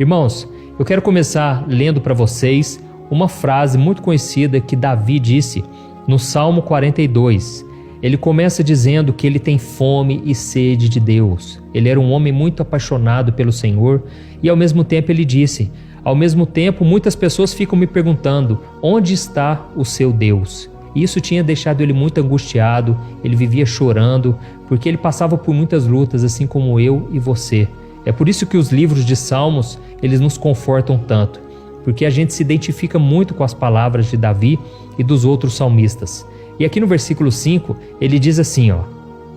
Irmãos, eu quero começar lendo para vocês uma frase muito conhecida que Davi disse no Salmo 42. Ele começa dizendo que ele tem fome e sede de Deus. Ele era um homem muito apaixonado pelo Senhor e ao mesmo tempo ele disse: ao mesmo tempo muitas pessoas ficam me perguntando, onde está o seu Deus? E isso tinha deixado ele muito angustiado, ele vivia chorando, porque ele passava por muitas lutas, assim como eu e você. É por isso que os livros de Salmos, eles nos confortam tanto, porque a gente se identifica muito com as palavras de Davi e dos outros salmistas. E aqui no versículo 5, ele diz assim,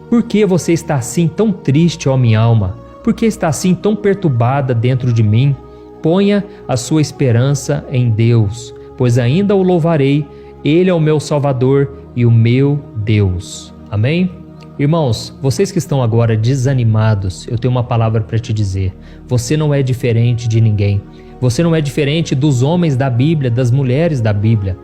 por que você está assim tão triste, ó minha alma? Por que está assim tão perturbada dentro de mim? Ponha a sua esperança em Deus, pois ainda o louvarei. Ele é o meu Salvador e o meu Deus. Amém? Irmãos, vocês que estão agora desanimados, eu tenho uma palavra para te dizer. Você não é diferente de ninguém. Você não é diferente dos homens da Bíblia, das mulheres da Bíblia.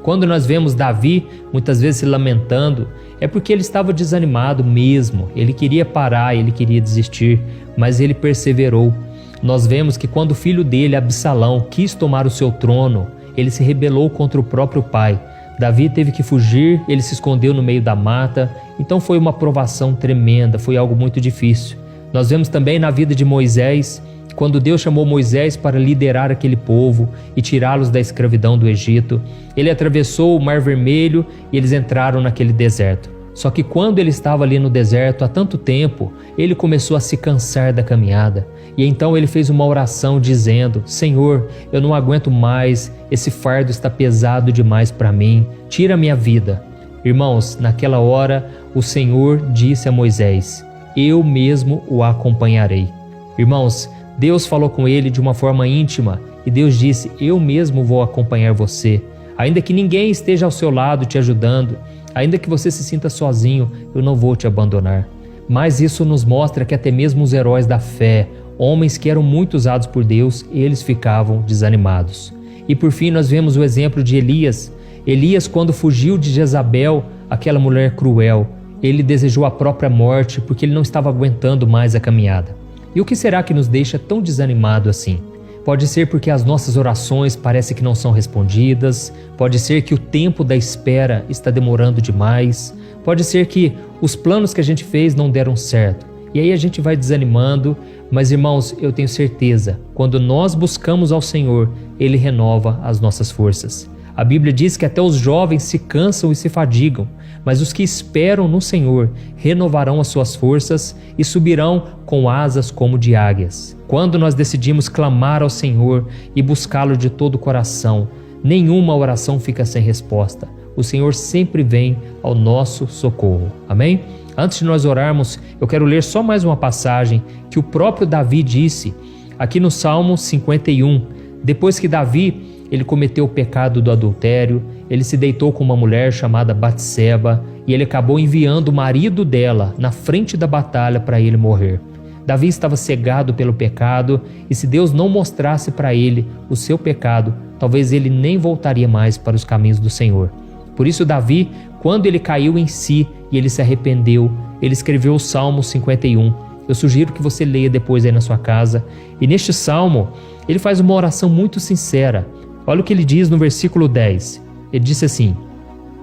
Quando nós vemos Davi muitas vezes se lamentando, é porque ele estava desanimado mesmo. Ele queria parar, ele queria desistir, mas ele perseverou. Nós vemos que quando o filho dele, Absalão, quis tomar o seu trono, ele se rebelou contra o próprio pai. Davi teve que fugir, ele se escondeu no meio da mata, então foi uma provação tremenda, foi algo muito difícil. Nós vemos também na vida de Moisés, quando Deus chamou Moisés para liderar aquele povo e tirá-los da escravidão do Egito, ele atravessou o Mar Vermelho e eles entraram naquele deserto. Só que quando ele estava ali no deserto há tanto tempo, ele começou a se cansar da caminhada. E então ele fez uma oração dizendo: Senhor, eu não aguento mais, esse fardo está pesado demais para mim, tira a minha vida. Irmãos, naquela hora o Senhor disse a Moisés: eu mesmo o acompanharei. Irmãos, Deus falou com ele de uma forma íntima e Deus disse: eu mesmo vou acompanhar você. Ainda que ninguém esteja ao seu lado te ajudando, ainda que você se sinta sozinho, eu não vou te abandonar. Mas isso nos mostra que até mesmo os heróis da fé, homens que eram muito usados por Deus, eles ficavam desanimados. E por fim nós vemos o exemplo de Elias. Elias, quando fugiu de Jezabel, aquela mulher cruel, ele desejou a própria morte porque ele não estava aguentando mais a caminhada. E o que será que nos deixa tão desanimado assim? Pode ser porque as nossas orações parecem que não são respondidas, pode ser que o tempo da espera está demorando demais, pode ser que os planos que a gente fez não deram certo. E aí a gente vai desanimando, mas irmãos, eu tenho certeza, quando nós buscamos ao Senhor, Ele renova as nossas forças. A Bíblia diz que até os jovens se cansam e se fadigam, mas os que esperam no Senhor renovarão as suas forças e subirão com asas como de águias. Quando nós decidimos clamar ao Senhor e buscá-lo de todo o coração, nenhuma oração fica sem resposta. O Senhor sempre vem ao nosso socorro. Amém? Antes de nós orarmos, eu quero ler só mais uma passagem que o próprio Davi disse, aqui no Salmo 51. Depois que Davi ele cometeu o pecado do adultério, ele se deitou com uma mulher chamada Batseba e ele acabou enviando o marido dela na frente da batalha para ele morrer. Davi estava cegado pelo pecado e se Deus não mostrasse para ele o seu pecado, talvez ele nem voltaria mais para os caminhos do Senhor. Por isso Davi, quando ele caiu em si e ele se arrependeu, ele escreveu o Salmo 51. Eu sugiro que você leia depois aí na sua casa. E neste Salmo, ele faz uma oração muito sincera. Olha o que ele diz no versículo 10. Ele disse assim: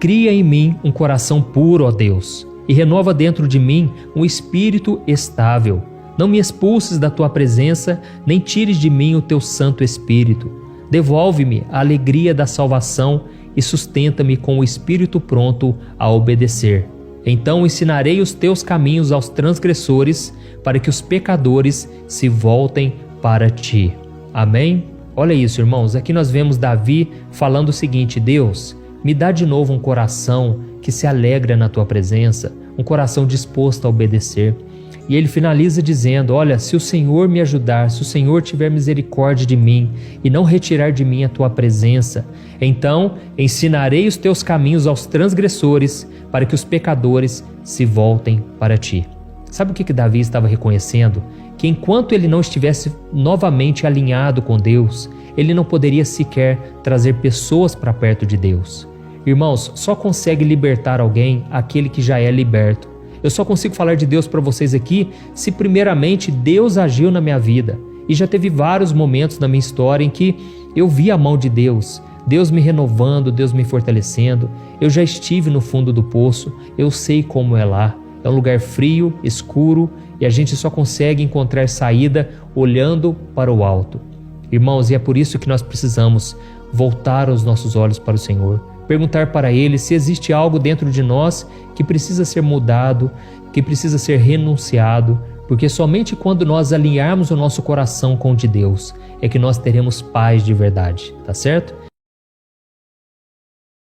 cria em mim um coração puro, ó Deus, e renova dentro de mim um espírito estável. Não me expulses da tua presença, nem tires de mim o teu Santo Espírito. Devolve-me a alegria da salvação e sustenta-me com o espírito pronto a obedecer. Então ensinarei os teus caminhos aos transgressores, para que os pecadores se voltem para ti. Amém? Olha isso, irmãos, aqui nós vemos Davi falando o seguinte: Deus, me dá de novo um coração que se alegra na tua presença, um coração disposto a obedecer. E ele finaliza dizendo: olha, se o Senhor me ajudar, se o Senhor tiver misericórdia de mim e não retirar de mim a tua presença, então ensinarei os teus caminhos aos transgressores, para que os pecadores se voltem para ti. Sabe o que Davi estava reconhecendo? Que enquanto ele não estivesse novamente alinhado com Deus, ele não poderia sequer trazer pessoas para perto de Deus. Irmãos, só consegue libertar alguém aquele que já é liberto. Eu só consigo falar de Deus para vocês aqui se primeiramente Deus agiu na minha vida. E já teve vários momentos na minha história em que eu vi a mão de Deus, Deus me renovando, Deus me fortalecendo. Eu já estive no fundo do poço, eu sei como é lá. É um lugar frio, escuro, e a gente só consegue encontrar saída olhando para o alto. Irmãos, e é por isso que nós precisamos voltar os nossos olhos para o Senhor, perguntar para Ele se existe algo dentro de nós que precisa ser mudado, que precisa ser renunciado, porque somente quando nós alinharmos o nosso coração com o de Deus é que nós teremos paz de verdade, tá certo?